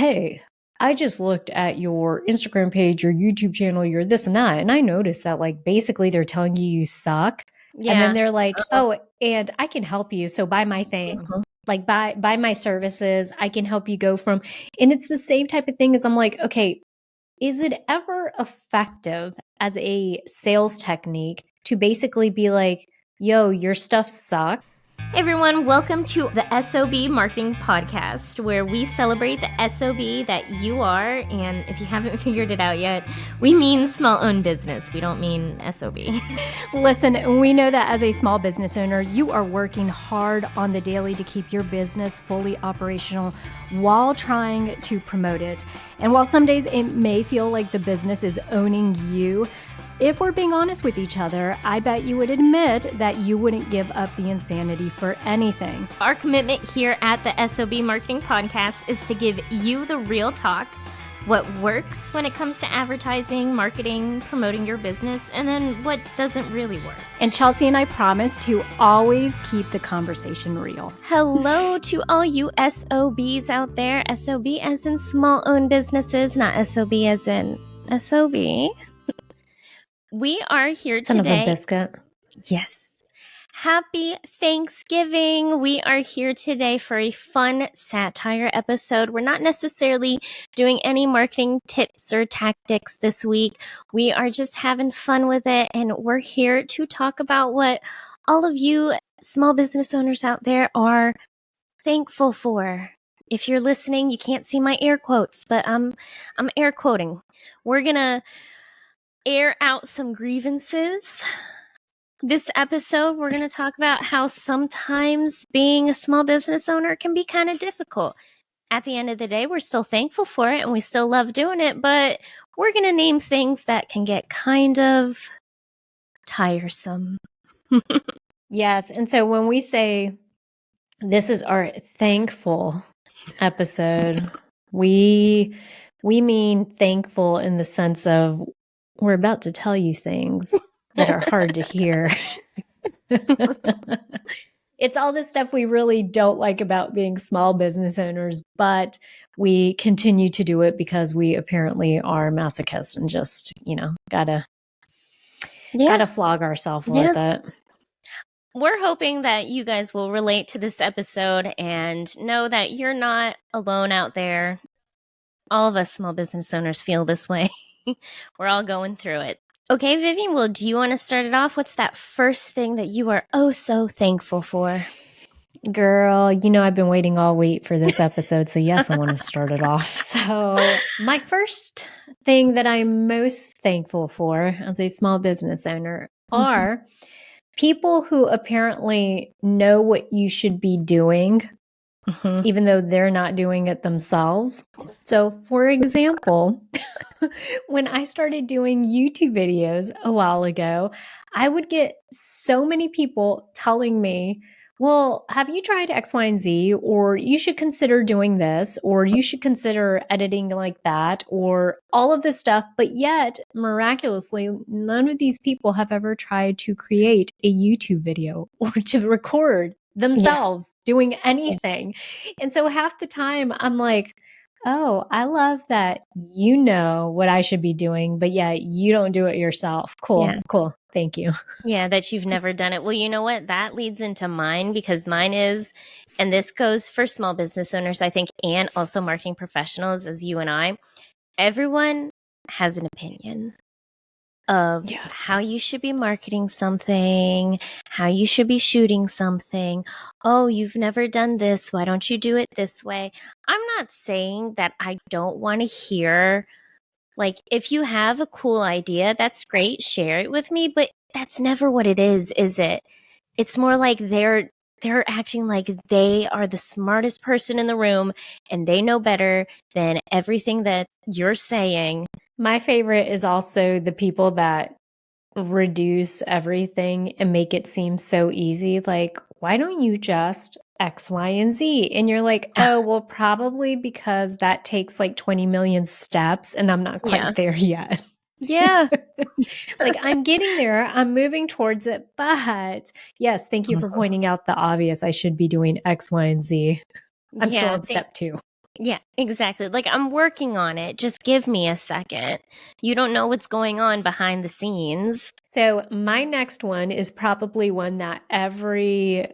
hey, I just looked at your Instagram page, your YouTube channel, your this and that, and I noticed that like basically they're telling you suck. And then Yeah. they're like, oh, and I can help you. So buy my thing. Mhm. Like buy my services. I can help you go from, and it's the same type of thing as I'm like, okay, is it ever effective as a sales technique to basically be like, yo, your stuff sucks? Hey everyone, welcome to the S.O.B Marketing Podcast, where we celebrate the S.O.B that you are. And if you haven't figured it out yet, we mean small owned business. We don't mean S.O.B. Listen, we know that as a small business owner, you are working hard on the daily to keep your business fully operational while trying to promote it. And while some days it may feel like the business is owning you, if we're being honest with each other, I bet you would admit that you wouldn't give up the insanity for anything. Our commitment here at the S.O.B Marketing Podcast is to give you the real talk, what works when it comes to advertising, marketing, promoting your business, and then what doesn't really work. And Chelsea and I promise to always keep the conversation real. Hello to all you SOBs out there. SOB as in small owned businesses, not SOB as in SOB. We are here Son today. of a biscuit. Yes. Happy Thanksgiving. We are here today for a fun satire episode. We're not necessarily doing any marketing tips or tactics this week. We are just having fun with it, and we're here to talk about what all of you small business owners out there are thankful for. If you're listening, you can't see my air quotes, but I'm air quoting. We're going to air out some grievances. This episode, we're going to talk about how sometimes being a small business owner can be kind of difficult. At the end of the day, we're still thankful for it and we still love doing it, but we're going to name things that can get kind of tiresome. Yes. And so when we say this is our thankful episode, we mean thankful in the sense of we're about to tell you things that are hard to hear. It's all the stuff we really don't like about being small business owners, but we continue to do it because we apparently are masochists and just, gotta flog ourselves with it. We're hoping that you guys will relate to this episode and know that you're not alone out there. All of us small business owners feel this way. We're all going through it. Okay, Vivian, well, do you want to start it off? What's that first thing that you are oh so thankful for? Girl, I've been waiting all week for this episode, so yes, I want to start it off. So my first thing that I'm most thankful for as a small business owner are people who apparently know what you should be doing, even though they're not doing it themselves. So, for example, when I started doing YouTube videos a while ago, I would get so many people telling me, well, have you tried X, Y, and Z? Or you should consider doing this, or you should consider editing like that, or all of this stuff. But yet, miraculously, none of these people have ever tried to create a YouTube video or to record themselves doing anything. And so half the time I'm like, oh, I love that you know what I should be doing, but yeah, you don't do it yourself. Cool. Thank you. Yeah, that you've never done it. Well, you know what? That leads into mine because mine is, and this goes for small business owners, I think, and also marketing professionals as you and I. Everyone has an opinion of how you should be marketing something, how you should be shooting something. Oh, you've never done this. Why don't you do it this way? I'm not saying that I don't want to hear, like, if you have a cool idea, that's great. Share it with me. But that's never what it is it? It's more like they're acting like they are the smartest person in the room and they know better than everything that you're saying. My favorite is also the people that reduce everything and make it seem so easy. Like, why don't you just X, Y, and Z? And you're like, oh, well, probably because that takes like 20 million steps and I'm not quite there yet. Yeah. Like, I'm getting there. I'm moving towards it. But yes, thank you for pointing out the obvious. I should be doing X, Y, and Z. I'm still on step 2. Yeah, exactly. Like, I'm working on it. Just give me a second. You don't know what's going on behind the scenes. So my next one is probably one that every,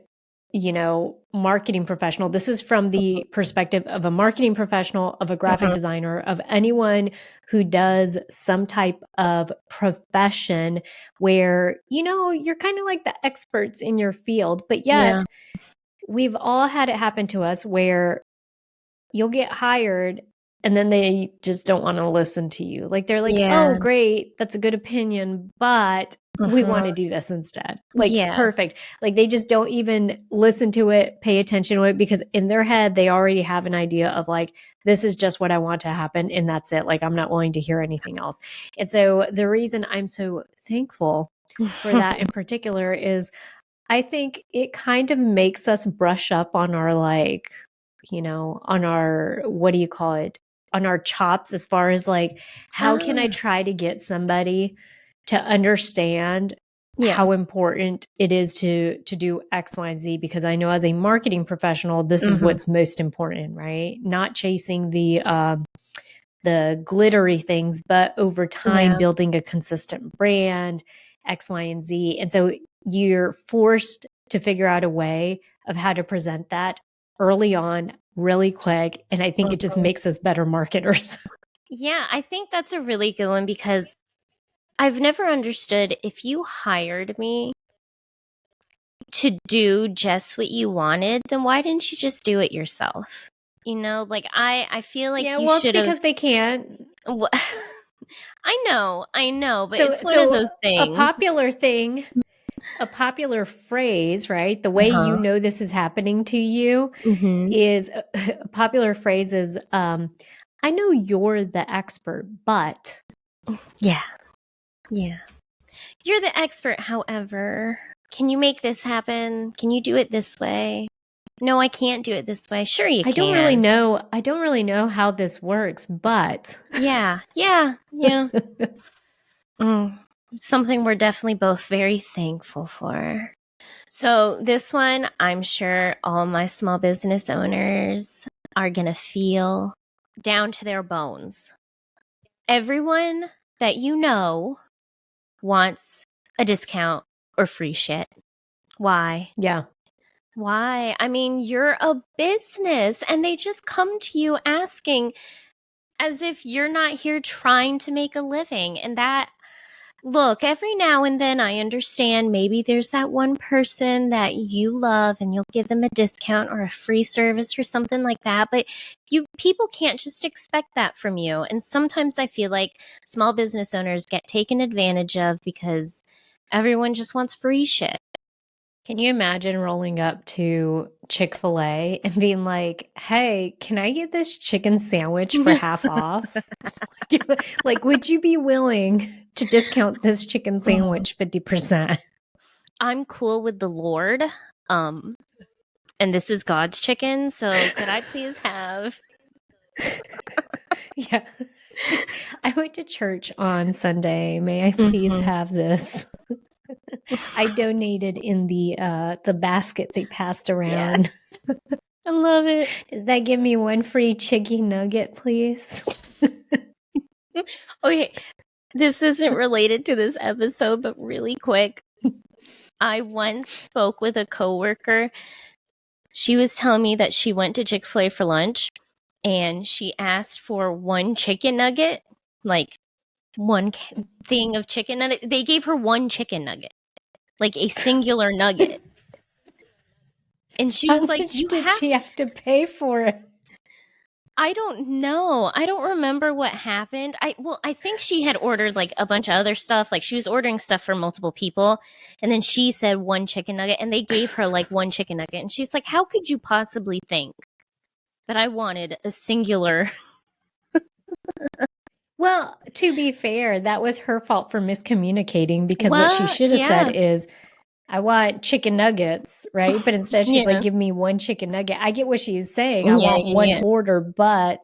marketing professional, this is from the perspective of a marketing professional, of a graphic designer, of anyone who does some type of profession where, you're kind of like the experts in your field, but Yeah. yet we've all had it happen to us where you'll get hired and then they just don't want to listen to you. Like they're like, Yeah. "Oh, great, that's a good opinion, but we want to do this instead." Like Yeah. perfect. Like they just don't even listen to it, pay attention to it because in their head they already have an idea of like this is just what I want to happen and that's it. Like I'm not willing to hear anything else. And so the reason I'm so thankful for that in particular is I think it kind of makes us brush up on our like, on our, what do you call it? On our chops as far as like, how can I try to get somebody to understand Yeah. how important it is to do X, Y, and Z? Because I know as a marketing professional, this is what's most important, right? Not chasing the glittery things, but over time building a consistent brand, X, Y, and Z. And so you're forced to figure out a way of how to present that early on, really quick. And I think it just makes us better marketers. Yeah, I think that's a really good one because I've never understood if you hired me to do just what you wanted, then why didn't you just do it yourself? Like I feel like Yeah, you well, it's should have. because they can't. I know, but it's one of So those a things. popular thing, a popular phrase, right? The way you know this is happening to you is a popular phrase is I know you're the expert, but Yeah. Yeah. You're the expert, however. Can you make this happen? Can you do it this way? No, I can't do it this way. Sure you I can. I don't really know how this works, but Yeah. Something we're definitely both very thankful for. So, this one, I'm sure all my small business owners are going to feel down to their bones. Everyone that you know wants a discount or free shit. Why? yeah. Why? I mean, you're a business and they just come to you asking as if you're not here trying to make a living. And that, look, every now and then I understand maybe there's that one person that you love and you'll give them a discount or a free service or something like that. But people can't just expect that from you. And sometimes I feel like small business owners get taken advantage of because everyone just wants free shit. Can you imagine rolling up to Chick-fil-A and being like, "Hey, can I get this chicken sandwich for half off?" Like, would you be willing to discount this chicken sandwich 50%? I'm cool with the Lord. And this is God's chicken, so could I please have? Yeah. I went to church on Sunday. May I please have this? I donated in the basket they passed around. I love it. Does that give me one free chicken nugget, please? Okay, this isn't related to this episode, but really quick. I once spoke with a coworker. She was telling me that she went to Chick-fil-A for lunch and she asked for one chicken nugget, like one thing of chicken nugget. They gave her one chicken nugget, like a singular nugget. And she was How like, much did she have to pay for it? I don't know. I don't remember what happened. I think she had ordered like a bunch of other stuff. Like she was ordering stuff for multiple people. And then she said one chicken nugget and they gave her like one chicken nugget. And she's like, how could you possibly think that I wanted a singular? Well, to be fair, that was her fault for miscommunicating because what she Well, should have yeah. said is, I want chicken nuggets, right? But instead she's Yeah. like, give me one chicken nugget. I get what she's saying. I Yeah, want one yeah. order, but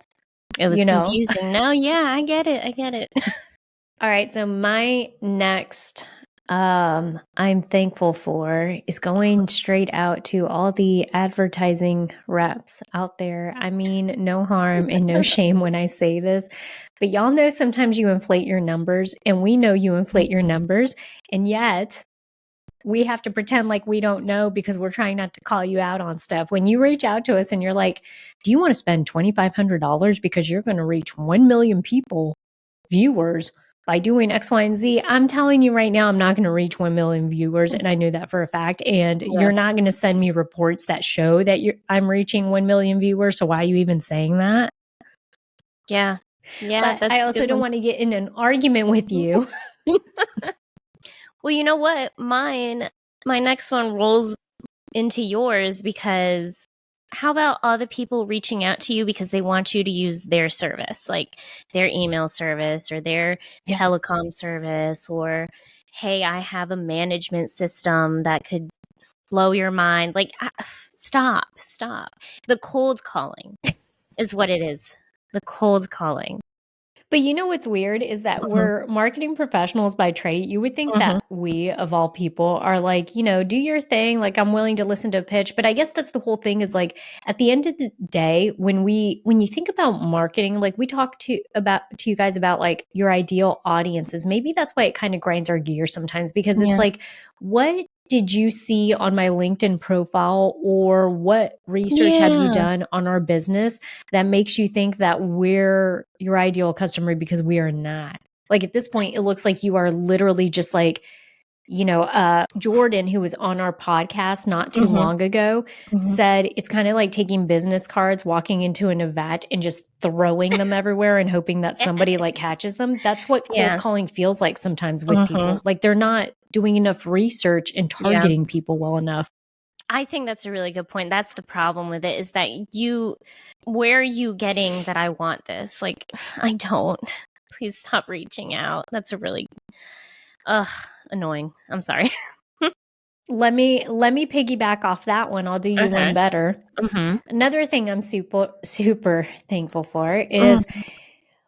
It was you know. confusing. No, yeah, I get it. All right. So my next I'm thankful for is going straight out to all the advertising reps out there. I mean, no harm and no shame when I say this, but y'all know sometimes you inflate your numbers, and we know you inflate your numbers, and yet we have to pretend like we don't know because we're trying not to call you out on stuff. When you reach out to us and you're like, do you want to spend $2,500 because you're going to reach 1 million people, viewers, by doing X, Y, and Z? I'm telling you right now, I'm not going to reach 1 million viewers. And I know that for a fact. And you're not going to send me reports that show that I'm reaching 1 million viewers. So why are you even saying that? Yeah. Yeah. But I also don't want to get in an argument with you. Well, you know what? My next one rolls into yours, because how about all the people reaching out to you because they want you to use their service, like their email service or their telecom service, or, hey, I have a management system that could blow your mind. Like, stop. The cold calling is what it is. The cold calling. But you know what's weird is that we're marketing professionals by trade. You would think that we, of all people, are like, do your thing. Like, I'm willing to listen to a pitch. But I guess that's the whole thing, is like, at the end of the day, when you think about marketing, like we talk to you guys about like your ideal audiences, maybe that's why it kind of grinds our gears sometimes, because it's like, what did you see on my LinkedIn profile, or what research have you done on our business that makes you think that we're your ideal customer, because we are not? Like, at this point, it looks like you are literally just like, Jordan, who was on our podcast not too long ago, said it's kind of like taking business cards, walking into an event and just throwing them everywhere and hoping that somebody like catches them. That's what cold calling feels like sometimes with people. Like, they're not doing enough research and targeting people well enough. I think that's a really good point. That's the problem with it, is that where are you getting that I want this? Like, I don't. Please stop reaching out. That's a really annoying. I'm sorry. Let me piggyback off that one. I'll do you one better. Another thing I'm super thankful for is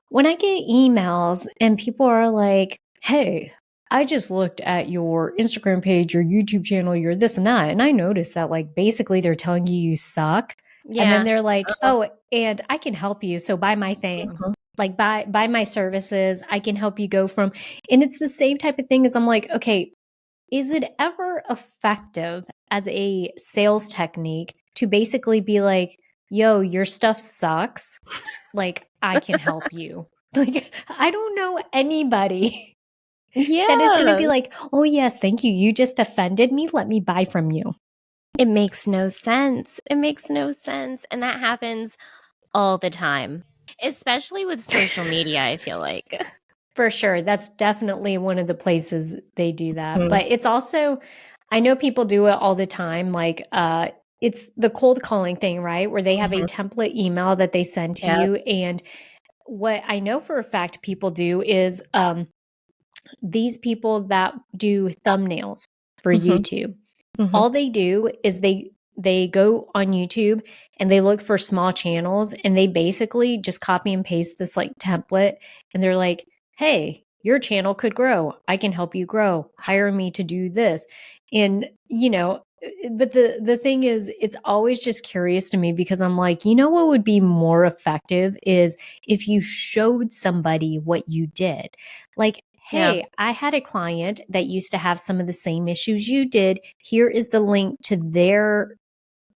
when I get emails and people are like, hey, I just looked at your Instagram page, your YouTube channel, your this and that, and I noticed that, like, basically they're telling you suck. And then they're like, oh, and I can help you. So buy my thing. Like, buy my services. I can help you go from, and it's the same type of thing as, I'm like, okay, is it ever effective as a sales technique to basically be like, yo, your stuff sucks, like, I can help you? Like, I don't know anybody that is going to be like, oh yes, thank you, you just offended me, let me buy from you. It makes no sense. And that happens all the time, especially with social media, I feel like. For sure. That's definitely one of the places they do that. But it's also, I know people do it all the time. Like, it's the cold calling thing, right? Where they have a template email that they send to you. And what I know for a fact people do is these people that do thumbnails for YouTube, all they do is they go on YouTube and they look for small channels, and they basically just copy and paste this like template, and they're like, hey, your channel could grow. I can help you grow. Hire me to do this. And, but the thing is, it's always just curious to me, because I'm like, what would be more effective is if you showed somebody what you did. Like, hey, I had a client that used to have some of the same issues you did. Here is the link to their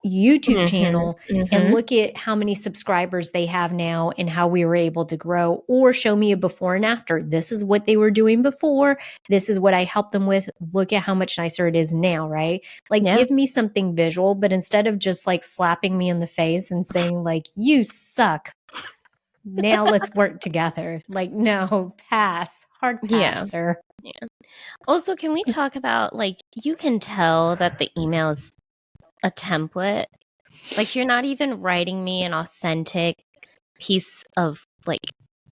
YouTube channel, and look at how many subscribers they have now and how we were able to grow. Or show me a before and after. This is what they were doing before. This is what I helped them with. Look at how much nicer it is now, right? Like, give me something visual, but instead of just like slapping me in the face and saying like, you suck, now let's work together. Like, no, pass. Hard pass, sir. Yeah. Also, can we talk about, like, you can tell that the email is a template. Like, you're not even writing me an authentic piece of like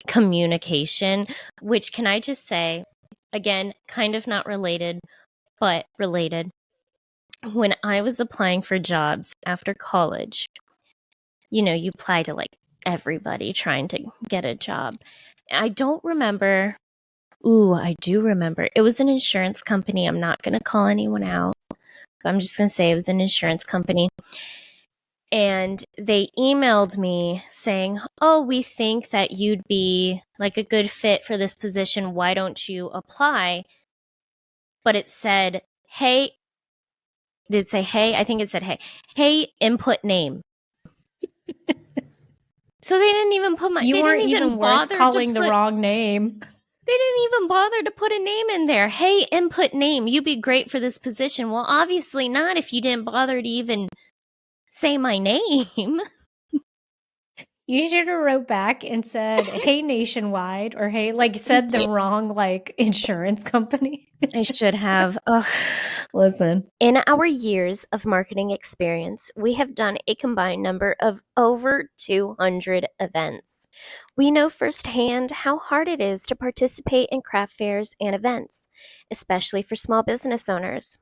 communication, which, can I just say, again, kind of not related, but related. When I was applying for jobs after college, you apply to like everybody trying to get a job. I don't remember Ooh, I do remember. It was an insurance company. I'm not going to call anyone out, but I'm just going to say it was an insurance company. And they emailed me saying, oh, we think that you'd be like a good fit for this position. Why don't you apply? But it said, hey, did it say hey? I think it said hey. Hey, input name. So they didn't even put You they weren't didn't even worth bother calling to the put, wrong name. they didn't even bother to put a name in there. Hey, input name. You'd be great for this position. Well, obviously not if you didn't bother to even say my name. You should have wrote back and said, "Hey, Nationwide," or "Hey," like said the wrong like insurance company. I should have. Ugh. Listen, In our years of marketing experience, we have done a combined number of over 200 events. We know firsthand how hard it is to participate in craft fairs and events, especially for small business owners.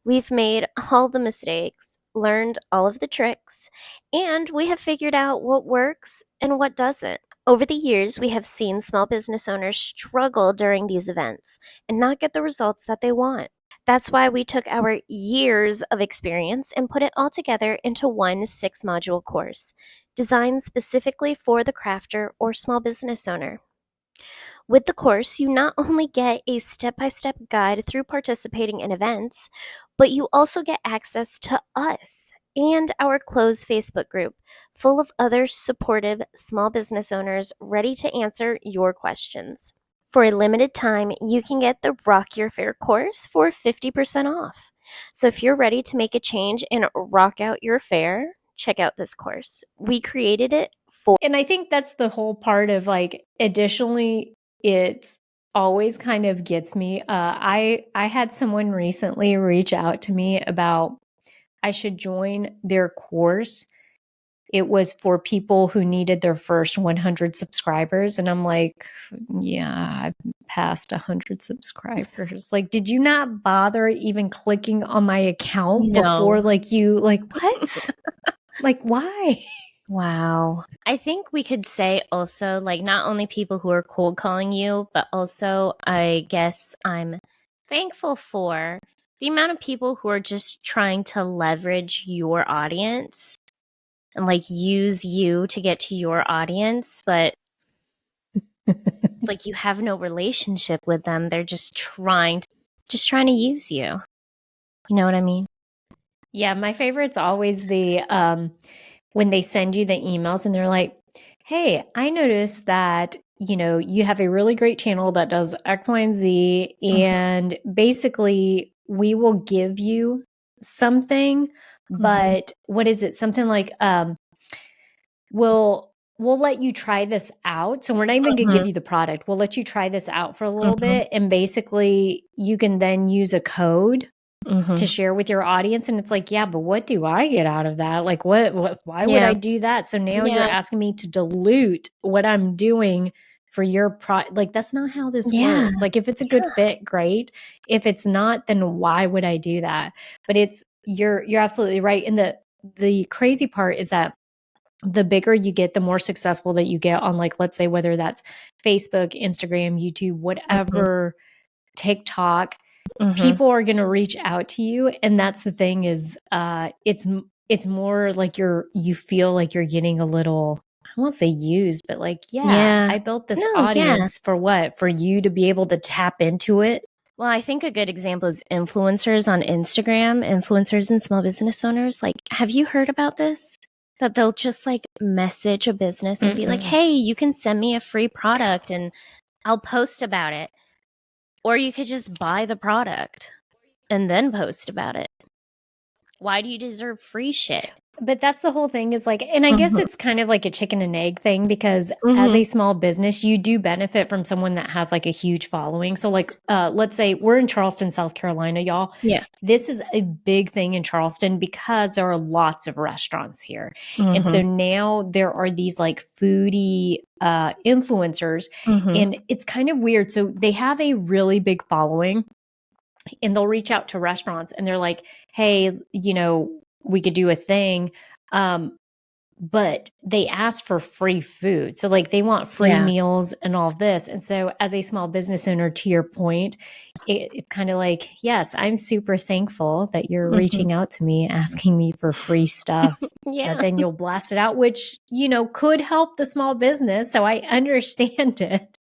We've made all the mistakes, learned all of the tricks, and we have figured out what works and what doesn't. Over the years, we have seen small business owners struggle during these events and not get the results that they want. That's why we took our years of experience and put it all together into one 6-module course, designed specifically for the crafter or small business owner. With the course, you not only get a step-by-step guide through participating in events, but you also get access to us and our closed Facebook group full of other supportive small business owners ready to answer your questions. For a limited time, you can get the Rock Your Fair course for 50% off. So if you're ready to make a change and rock out your fair, check out this course. We created it for. and I think that's the whole part of like. Additionally, it's always kind of gets me. I had someone recently reach out to me about I should join their course. It was for people who needed their first 100 subscribers. And I'm like, yeah, I've passed 100 subscribers. Like, did you not bother even clicking on my account before, like, you, like, what? Like, why? Wow. I think we could say also, like, not only people who are cold calling you, but also, I guess I'm thankful for the amount of people who are just trying to leverage your audience and like use you to get to your audience, but like you have no relationship with them. They're just trying to use you. You know what I mean? Yeah, my favorite's always the when they send you the emails and they're like, "Hey, I noticed that, you know, you have a really great channel that does X, Y, and Z, and basically we will give you something, but what is it? Something like we'll let you try this out. So we're not even going to give you the product. We'll let you try this out for a little bit, and basically you can then use a code to share with your audience. And it's like, yeah, but what do I get out of that? Like, why would I do that? So now you're asking me to dilute what I'm doing for your like, that's not how this works. Like, if it's a good fit, great. If it's not, then why would I do that? But you're absolutely right. And the crazy part is that the bigger you get, the more successful that you get on, like, let's say whether that's Facebook, Instagram, YouTube, whatever, TikTok, people are going to reach out to you. And that's the thing is, it's more like you feel like you're getting a little, I won't say used, but like, I built this audience for what? For you to be able to tap into it. Well, I think a good example is influencers on Instagram, influencers and small business owners. Like, have you heard about this? That they'll just like message a business and be like, hey, you can send me a free product and I'll post about it. Or you could just buy the product and then post about it. Why do you deserve free shit? But that's the whole thing is like, and I guess it's kind of like a chicken and egg thing because as a small business, you do benefit from someone that has like a huge following. So like, let's say we're in Charleston, South Carolina, y'all. Yeah. This is a big thing in Charleston because there are lots of restaurants here. And so now there are these like foodie influencers and it's kind of weird. So they have a really big following and they'll reach out to restaurants and they're like, hey, you know, we could do a thing. but they ask for free food. So like they want free meals and all of this. And so as a small business owner, to your point, it's kind of like, yes, I'm super thankful that you're reaching out to me, asking me for free stuff. But then you'll blast it out, which, could help the small business. So I understand it.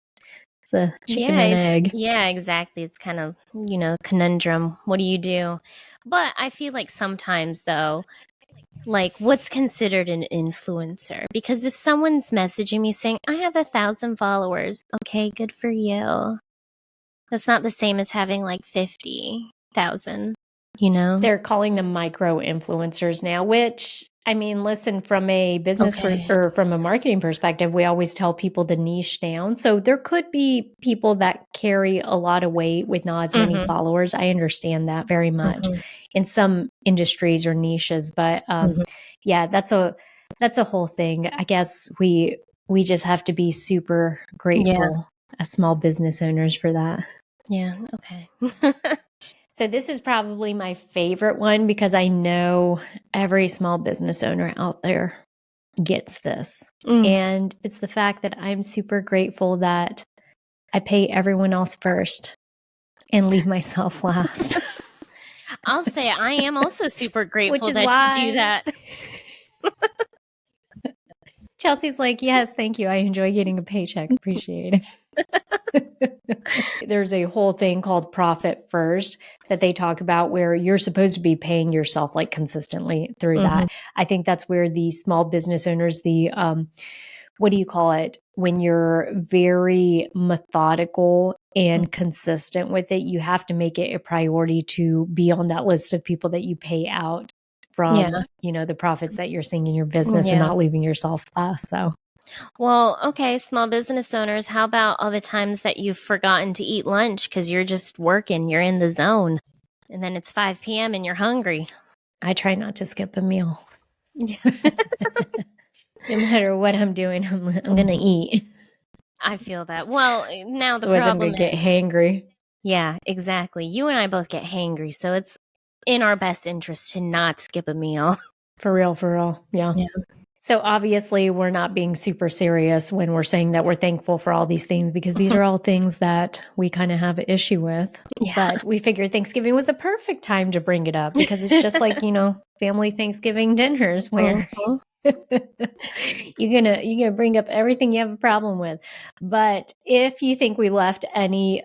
It's a chicken and egg. Yeah, exactly. It's kind of, conundrum. What do you do? But I feel like sometimes, though, like what's considered an influencer? Because if someone's messaging me saying, I have 1,000 followers, okay, good for you. That's not the same as having like 50,000, They're calling them micro influencers now, which, I mean, listen, from a business or from a marketing perspective, we always tell people to niche down. So there could be people that carry a lot of weight with not as many followers. I understand that very much in some industries or niches, but yeah, that's a whole thing. I guess we just have to be super grateful as small business owners for that. Yeah. Okay. So this is probably my favorite one because I know every small business owner out there gets this. And it's the fact that I'm super grateful that I pay everyone else first and leave myself last. I'll say I am also super grateful that you do that. Chelsea's like, yes, thank you. I enjoy getting a paycheck. Appreciate it. There's a whole thing called profit first that they talk about where you're supposed to be paying yourself like consistently through that. I think that's where the small business owners, what do you call it? When you're very methodical and consistent with it, you have to make it a priority to be on that list of people that you pay out from, the profits that you're seeing in your business and not leaving yourself last. So. Well, okay, small business owners, how about all the times that you've forgotten to eat lunch because you're just working, you're in the zone, and then it's 5 p.m. and you're hungry? I try not to skip a meal. No matter what I'm doing, I'm going to eat. I feel that. Well, now the Otherwise problem I'm going to get hangry. Yeah, exactly. You and I both get hangry, so it's in our best interest to not skip a meal. For real. Yeah. So obviously we're not being super serious when we're saying that we're thankful for all these things because these are all things that we kind of have an issue with. But we figured Thanksgiving was the perfect time to bring it up because it's just like, family Thanksgiving dinners where you're gonna bring up everything you have a problem with. But if you think we left any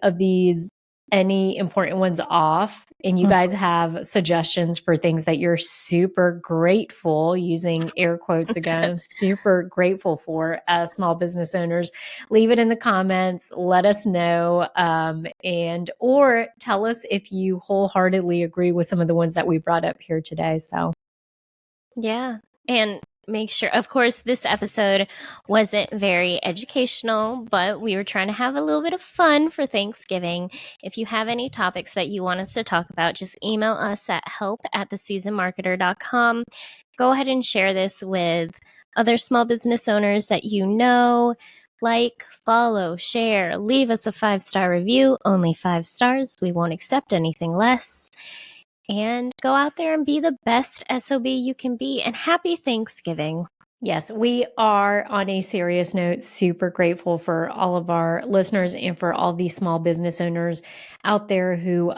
important ones off and you guys have suggestions for things that you're super grateful, using air quotes again, super grateful for as small business owners, leave it in the comments, let us know, or tell us if you wholeheartedly agree with some of the ones that we brought up here today. So yeah. And make sure, of course, this episode wasn't very educational, but we were trying to have a little bit of fun for Thanksgiving. If you have any topics that you want us to talk about, just email us at help@theseasonmarketer.com. Go ahead and share this with other small business owners that you know. Like, follow, share, leave us a 5-star review, only 5 stars. We won't accept anything less. And go out there and be the best SOB you can be. And happy Thanksgiving. Yes, we are, on a serious note, super grateful for all of our listeners and for all these small business owners out there who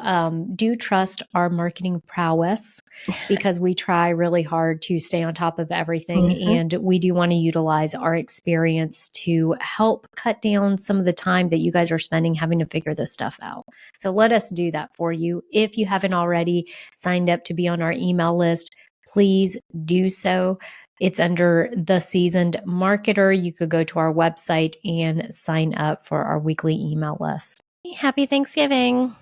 do trust our marketing prowess because we try really hard to stay on top of everything. And we do want to utilize our experience to help cut down some of the time that you guys are spending having to figure this stuff out. So let us do that for you. If you haven't already signed up to be on our email list, please do so. It's under The Seasoned Marketer. You could go to our website and sign up for our weekly email list. Happy Thanksgiving.